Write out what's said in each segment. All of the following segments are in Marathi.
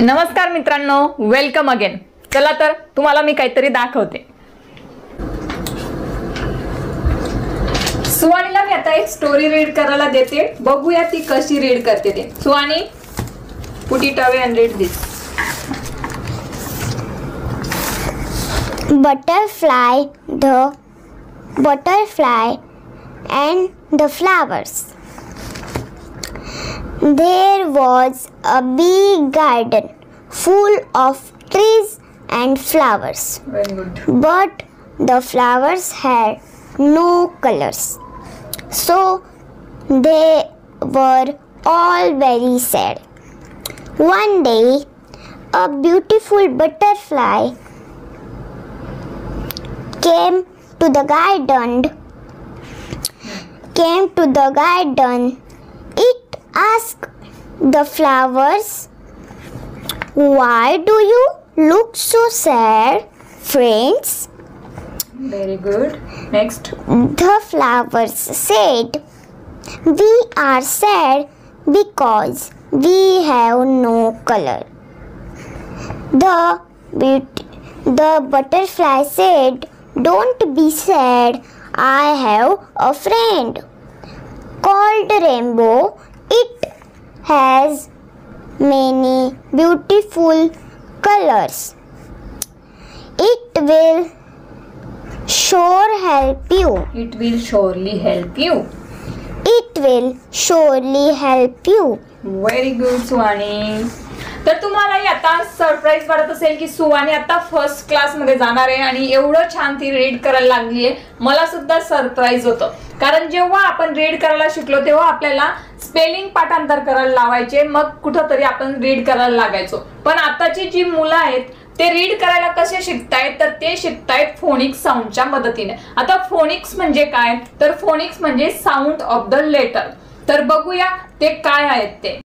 नमस्कार मित्रांनो, वेलकम अगेन। चला तर तुम्हाला मी काहीतरी दाखवते। सुवाणीला मी आता एक स्टोरी रीड करायला देते, बघूया ती कशी रीड करते ते। Suvani, put it away and read this. Butterfly and the flowers. There was a big garden full of trees and flowers. Very good. But the flowers had no colors. So they were all very sad. One day, a beautiful butterfly came to the garden. It asked the flowers, "Why do you look so sad, friends?" Very good. Next. The flowers said, "We are sad because we have no color." The butterfly said, "Don't be sad. I have a friend called Rainbow. It has many beautiful colors. It will sure help you." It will surely help you. It will surely help you. Very good Suvani. तर तुम्हालाही आता सरप्राईज वाटत असेल की सुवाणी आता फर्स्ट क्लास मध्ये जाणार आहे आणि एवढं छान ती रीड करायला लागली आहे। मला सुद्धा सरप्राईज होतं, कारण जेव्हा आपण रीड करायला शिकलो तेव्हा आपल्याला स्पेलिंग पाठांतर करायला लावायचे, मग कुठंतरी आपण रीड करायला लागायचो। पण आताची जी मुलं आहेत ते रीड करायला कसे शिकतायत, तर ते शिकतायत फोनिक्स साऊंडच्या मदतीने। आता फोनिक्स म्हणजे काय, तर फोनिक्स म्हणजे साऊंड ऑफ द लेटर। तर बघूया ते काय आहेत ते।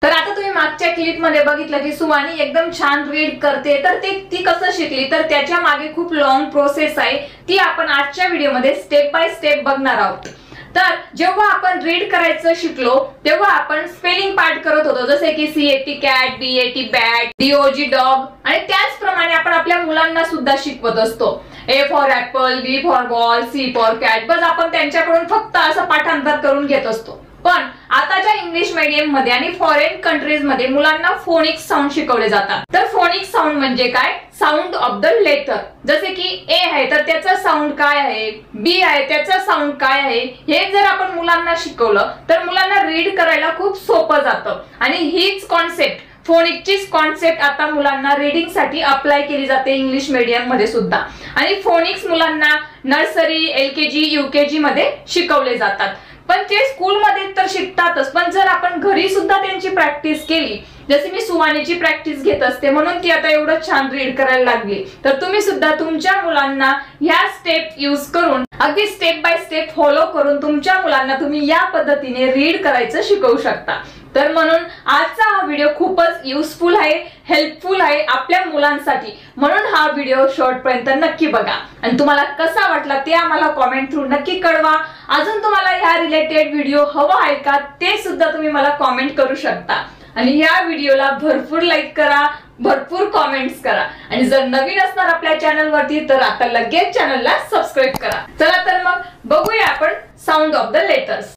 तर आता तुम्ही मागच्या क्लिप मध्ये बघितलं की सुवाणी एकदम छान रीड करते, तर ती कसं शिकली, तर त्याच्या मागे खूप लॉंग प्रोसेस आहे, ती आपण आजच्या व्हिडिओमध्ये स्टेप बाय स्टेप बघणार आहोत। तर जेव्हा आपण रीड करायचं शिकलो तेव्हा आपण स्पेलिंग पार्ट करत होतो, जसे की CAT cat, BAT bat, DOG dog, आणि त्याचप्रमाणे आपण आपल्या मुलांना सुद्धा शिकवत असतो। A for apple, B for ball, C for cat, बस आपण त्यांच्याकडून फक्त असं पाठांतर करून घेत असतो। पण आताच्या इंग्लिश मीडियम मध्ये आणि फॉरेन कंट्रीज मध्ये मुलांना फोनिक्स साऊंड शिकवले जातात। तर फोनिक्स साऊंड म्हणजे काय, साऊंड ऑफ द लेटर। जसे की A आहे तर त्याचा साऊंड काय आहे, B आहे त्याचा साऊंड काय आहे, हे जर आपण मुलांना शिकवलं तर मुलांना रीड करायला खूप सोपं जातं। आणि हीच कॉन्सेप्ट, फोनिक्सची कॉन्सेप्ट आता मुलांना रीडिंग साठी अप्लाय केली जाते इंग्लिश मीडियम मध्ये सुद्धा। आणि फोनिक्स मुलांना नर्सरी, LKG, UKG मध्ये शिकवले जातात। पण ते स्कूल मध्ये तर शिकतातच, पण जर आपण घरी सुद्धा त्यांची प्रॅक्टिस केली, जसे मी सुवाणीची प्रॅक्टिस घेत असते म्हणून ती आता एवढं छान रीड करायला लागली, तर तुम्ही सुद्धा तुमच्या मुलांना ह्या स्टेप यूज करून, अगदी स्टेप बाय स्टेप फॉलो करून तुमच्या मुलांना तुम्ही या पद्धतीने रीड करायचं शिकवू शकता। तर म्हणून आजचा हा व्हिडिओ खूपच युजफुल आहे, हेल्पफुल आहे आपल्या मुलांसाठी, म्हणून हा व्हिडिओ शेवटपर्यंत नक्की बघा। आणि तुम्हाला कसा वाटला ते आम्हाला कमेंट थ्रू नक्की कळवा। अजून तुम्हाला या रिलेटेड व्हिडिओ हवा आहे का, ते सुद्धा तुम्ही मला कमेंट करू शकता। आणि या व्हिडिओला भरपूर लाईक करा, भरपूर कमेंट्स करा, आणि जर नवीन असणार आपल्या चॅनल वरती तर आता लगेच चॅनलला सबस्क्राईब करा। चला तर मग बघूया आपण साऊंड ऑफ द लेटर्स।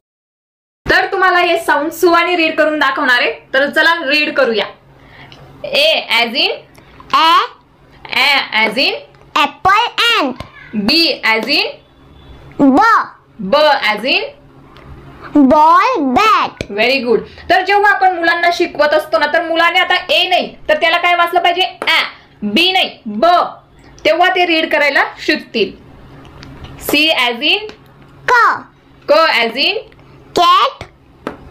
तर तुम्हाला हे साऊंड सुवाणी रीड करून दाखवणार आहे, तर चला रीड करूया। A as in A as in apple ant. B as in B as in ball bat. Very good. तर जेव्हा आपण मुलांना शिकवत असतो ना, तर मुलाने आता A नाही तर त्याला काय वाचलं पाहिजे, A, B नाही B, तेव्हा ते रीड करायला शिकतील। C as in K as in cat,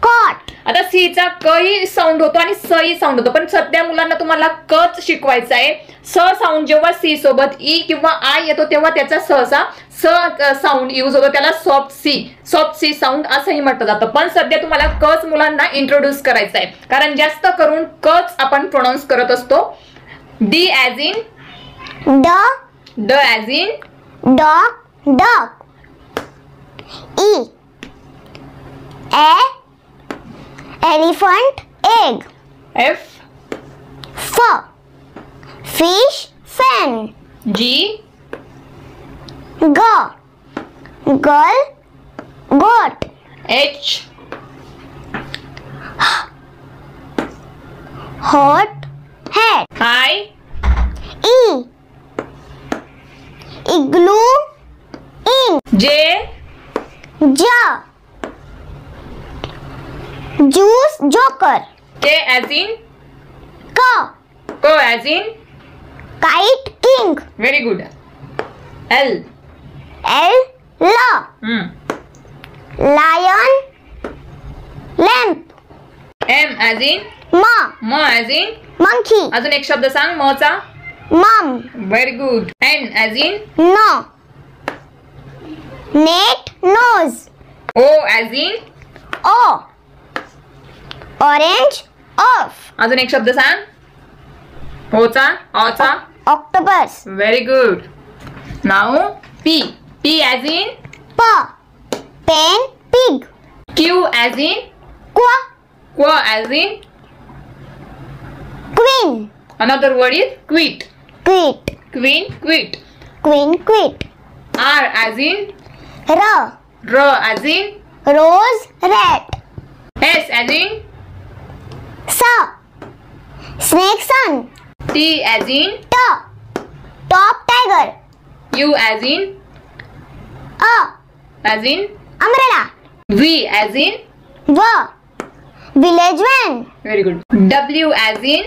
cot. आता C चा क ही साऊंड होतो आणि स ही साऊंड होतो, पण सध्या मुलांना तुम्हाला कच शिकवायचा आहे। स साऊंड जेव्हा C सोबत ई किंवा आय येतो तेव्हा त्याचा सहसा स साऊंड यूज होतो, त्याला सॉफ्ट सी साऊंड असंही म्हटलं जातं। पण सध्या तुम्हाला कच मुलांना इंट्रोड्यूस करायचा आहे, कारण जास्त करून कच आपण प्रोनाउन्स करत असतो। D as in D as in dog. E elephant, egg. F. Fur, fish, fan. G. Girl, goat. H. Hot, hat. I. Igloo, ink. J. Jar, juice, joker. K as in Cow, co as in kite, king. very good. L. Law, lion, lamp. M as in Ma, as in monkey. अजून एक शब्द सांग म चा. Mom, Very good. N as in no. Net, nose. O as in O, orange, off. अजून एक शब्द सांग. O चा O चा. Octopus, Very good. Now P. P as in paw. Pen, pig. Q as in Qua, Q as in queen. another word is quit. Quit, Queen quit. queen, quit. R as in R, as in rose, rat. S as in Sir, snake, sun. T as in Top, tiger. U as in as in Umbrella. V as in Village van. very good. W as in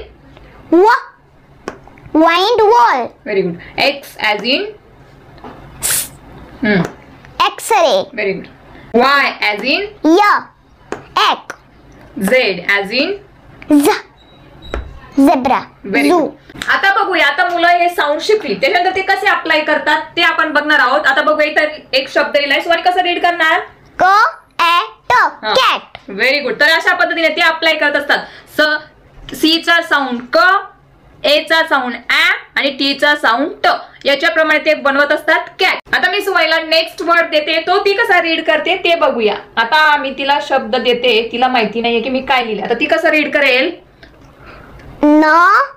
Wind wall. very good. X as in X-ray. very good. Y as in Egg. Z as in Zebra. very Zoo. good. आता बघूया, आता मुलं हे साऊंड शिकली त्याच्यानंतर ते कसे अप्लाय करतात ते आपण बघणार आहोत. आता बघूया इथं एक शब्द लिहिलाय. स्वारी कसं रीड करणार? Cat. Very good. तर अशा पद्धतीने ते अप्लाय करत असतात. सी चा साऊंड क, ए चा साऊंड ä आणि टी चा साऊंड ट, याच्याप्रमाणे ते बनवत असतात कॅट. आता मी सुवाईला नेक्स्ट वर्ड देते, तो ती कसा रीड करते ते बघूया. आता मी तिला शब्द देते, तिला माहिती नाहीये की मी काय लिहिलं. आता ती कसं रीड करेल? Not.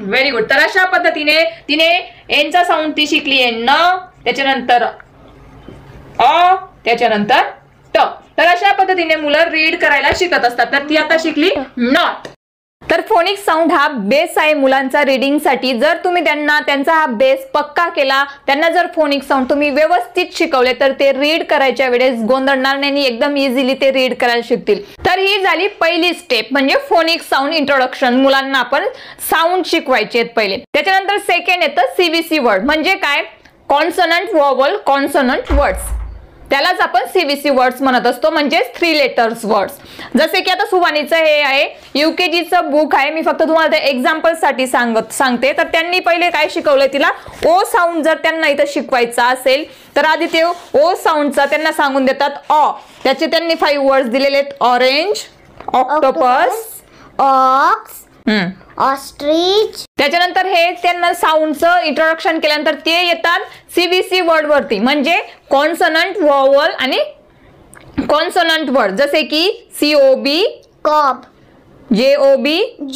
Very good. तर अशा पद्धतीने तिने एनचा साऊंड ती शिकली आहे न, त्याच्यानंतर अ, त्याच्यानंतर ट. तर अशा पद्धतीने मुलं रीड करायला शिकत असतात. तर ती आता शिकली नॉट. तर फोनिक साऊंड हा बेस आहे मुलांचा रीडिंग साठी. जर तुम्ही त्यांचा हा बेस पक्का केला, त्यांना जर फोनिक साऊंड तुम्ही व्यवस्थित शिकवले तर ते रीड करायच्या वेळेस गोंधळणार नाही, एकदम इझिली ते रीड करायला शिकतील. तर ही झाली पहिली स्टेप, म्हणजे फोनिक साऊंड इंट्रोडक्शन. मुलांना आपण साऊंड शिकवायचे आहेत पहिले. त्याच्यानंतर सेकंड येतं सीबीसी वर्ड. म्हणजे काय? Consonant, vowel, consonant words. त्यालाच आपण सीबीसी वर्ड्स म्हणत असतो, म्हणजे 3 लेटर्स वर्ड्स. जसे की आता सुवानीचं हे आहे UKGचं बुक आहे. मी फक्त तुम्हाला एक्झाम्पल साठी सांगते. तर त्यांनी पहिले काय शिकवलंय तिला? ओ साऊंड जर त्यांना इथं शिकवायचा असेल तर आधी ते ओ साऊंडचा त्यांना सांगून देतात ऑ. त्याचे त्यांनी 5 वर्ड्स दिलेले आहेत. Orange, octopus, Ox, ostrich. त्याच्यानंतर हे त्यांना साऊंडचं इंट्रोडक्शन केल्यानंतर ते येतात सीबीसी वर्ड वरती, म्हणजे कॉन्सोनंट, व्हॉवल आणि कॉन्सोनंट वर्ड. जसे की COB, Cob, JOB.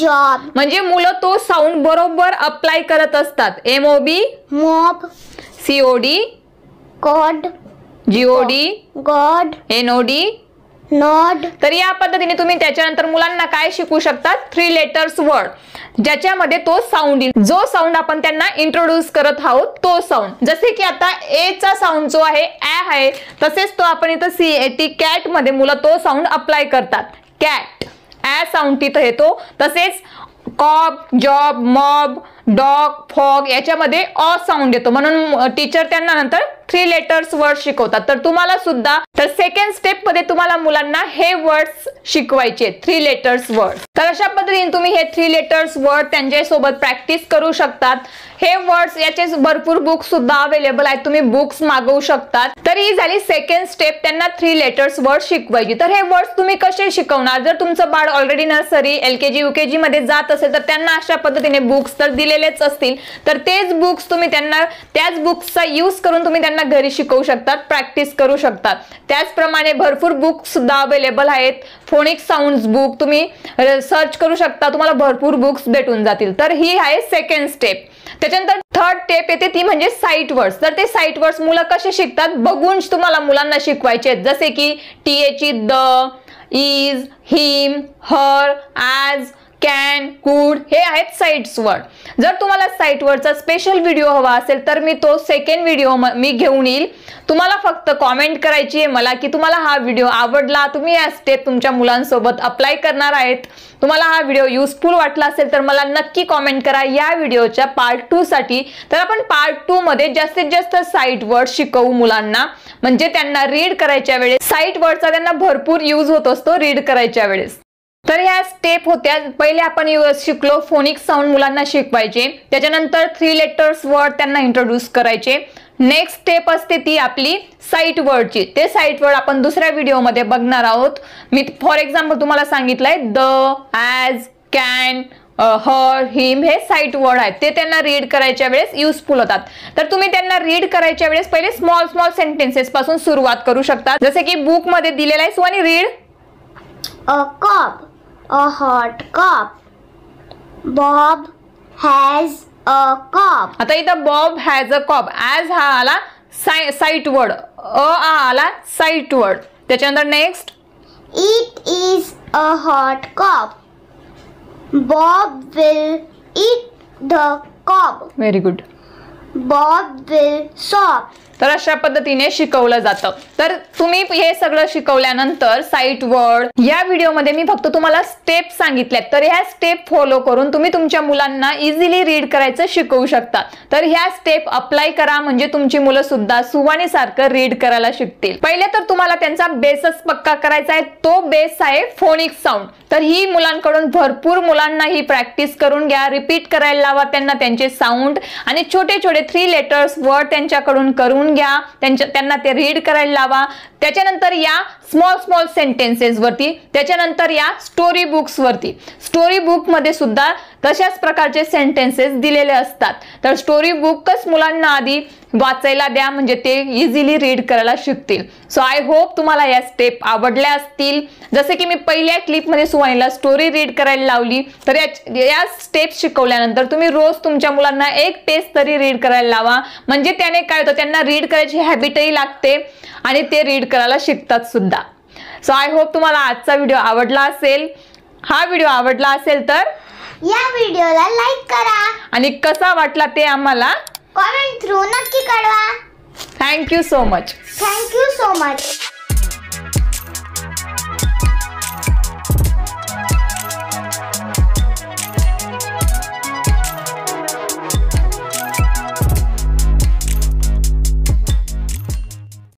job. म्हणजे मुलं तो साऊंड बरोबर अप्लाय करत असतात. MOB, Mob, COD, cod, GOD, god, NOD. nod. तर या पद्धतीने तुम्ही त्याच्यानंतर मुलांना काय शिकू शकतात? 3 लेटर्स वर्ड, ज्याच्यामध्ये तो साऊंड येईल, जो साऊंड आपण त्यांना इंट्रोड्यूस करत आहोत तो साऊंड. जसे की आता ए चा साऊंड जो आहे ä आहे, तसेच तो आपण इथं CAT कॅट मध्ये मुलं तो साऊंड अप्लाय करतात. कॅट, ä साऊंड तिथं येतो. तसेच cob, job, mob, dog, fog याच्यामध्ये अ साऊंड येतो. म्हणून टीचर त्यांना नंतर 3 लेटर्स वर्ड शिकवतात. तर तुम्हाला सुद्धा तर सेकंड स्टेप मध्ये तुम्हाला मुलांना हे वर्ड्स शिकवायचे 3 लेटर्स वर्ड. तर अशा पद्धतीने तुम्ही हे 3 लेटर्स वर्ड त्यांच्या सोबत प्रॅक्टिस करू शकतात. हे वर्ड्स याचे भरपूर बुक्स सुद्धा अवेलेबल आहेत, तुम्ही बुक्स मागवू शकतात. तर ही झाली सेकंड स्टेप, त्यांना 3 लेटर्स वर्ड शिकवायची. तर हे वर्ड्स तुम्ही कसे शिकवणार? जर तुमचं बाळ ऑलरेडी नर्सरी, LKG, UKG मध्ये जात असेल तर त्यांना अशा पद्धतीने बुक्स तर दिलेलेच असतील. तर तेच बुक्स तुम्ही त्यांना त्याच बुक्सचा यूज करून तुम्ही त्यांना त्यांना घरी शिकवू शकतात, प्रॅक्टिस करू शकतात. त्याचप्रमाणे भरपूर बुक सुद्धा अवेलेबल आहेत. फोनिक साऊंड्स बुक तुम्ही सर्च करू शकता, तुम्हाला भरपूर बुक्स भेटून जातील. तर ही आहे सेकंड स्टेप. त्याच्यानंतर थर्ड स्टेप येते ती म्हणजे साईट वर्ड्स. तर ते साईट वर्ड्स मुलं कसे शिकतात, बघून तुम्हाला मुलांना शिकवायचे आहेत. जसे की टीएची the, is, him, her, as, can, could हे आहेत साईट्स वर्ड. जर तुम्हाला साईट वर्डचा स्पेशल व्हिडिओ हवा असेल तर मी तो सेकंड व्हिडिओ मी घेऊन येईल. तुम्हाला फक्त कॉमेंट करायची आहे मला की तुम्हाला हा व्हिडिओ आवडला, तुम्ही या स्टेप तुमच्या मुलांसोबत अप्लाय करणार आहेत. तुम्हाला हा व्हिडिओ युजफुल वाटला असेल तर मला नक्की कॉमेंट करा या व्हिडिओच्या पार्ट 2 साठी. तर आपण पार्ट 2 मध्ये जास्तीत जास्त साईट वर्ड शिकवू मुलांना, म्हणजे त्यांना रीड करायच्या वेळेस साईट वर्डचा त्यांना भरपूर यूज होत असतो रीड करायच्या वेळेस. तर ह्या स्टेप होत्या. पहिले आपण शिकलो फोनिक साऊंड मुलांना शिकवायचे, त्याच्यानंतर 3 लेटर्स वर्ड त्यांना इंट्रोड्यूस करायचे. नेक्स्ट स्टेप असते ती आपली साईट वर्डची. ते साईट वर्ड आपण दुसऱ्या व्हिडिओमध्ये बघणार आहोत. मी फॉर एक्झाम्पल तुम्हाला सांगितलंय द, ॲज, कॅन, हर, हिम हे साईट वर्ड आहेत. ते त्यांना रीड करायच्या वेळेस युजफुल होतात. तर तुम्ही त्यांना रीड करायच्या वेळेस पहिले स्मॉल स्मॉल सेंटेन्सेस पासून सुरुवात करू शकता. जसे की बुक मध्ये दिलेला आहे. सुवानी read. A cup, a hot cup. Bob has a cup. आता इथं Bob has a cup. As हा आला साईट वर्ड, हा आला साईट वर्ड. त्याच्यानंतर next It is a hot cup. Bob will eat the cup. Very good. Bob will shop. तर अशा पद्धतीने शिकवलं जातं. तर तुम्ही हे सगळं शिकवल्यानंतर साईट वर्ड या व्हिडिओमध्ये मी फक्त तुम्हाला स्टेप सांगितल्यात. तर ह्या स्टेप फॉलो करून तुम्ही तुमच्या मुलांना इझिली रीड करायचं शिकवू शकता. तर ह्या स्टेप अप्लाय करा, म्हणजे तुमची मुलं सुद्धा सुवानी सारखं रीड करायला शिकतील. पहिले तर तुम्हाला त्यांचा बेसच पक्का करायचा आहे. तो बेस आहे फोनिक साऊंड. तर ही मुलांकडून भरपूर मुलांना ही प्रॅक्टिस करून घ्या, रिपीट करायला लावा त्यांना त्यांचे साऊंड, आणि छोटे छोटे 3 लेटर्स वर्ड त्यांच्याकडून करून घ्या, त्यांना ते रीड करायला लावा. त्याच्यानंतर या स्मॉल स्मॉल सेंटेन्सेस वरती, त्याच्यानंतर या स्टोरी बुक्स वरती. स्टोरी बुक मध्ये सुद्धा तशाच प्रकारचे सेंटेन्सेस दिलेले असतात. तर स्टोरी बुकच मुलांना आधी वाचायला द्या, म्हणजे ते इझिली रीड करायला शिकतील. सो आय होप तुम्हाला या स्टेप आवडल्या असतील. जसे की मी पहिल्या क्लिपमध्ये सुवानीला स्टोरी रीड करायला लावली, तर या स्टेप शिकवल्यानंतर तुम्ही रोज तुमच्या मुलांना एक पेज तरी रीड करायला लावा, म्हणजे त्याने काय होतं, त्यांना रीड करायची हॅबिटही लागते आणि ते रीड करायला शिकतात सुद्धा. सो आय होप तुम्हाला आजचा व्हिडिओ आवडला असेल. हा व्हिडिओ आवडला असेल तर या व्हिडिओला लाईक करा आणि कसा वाटला ते आम्हाला कमेंट थ्रू नक्की कळवा. Thank you so much. Thank you so much.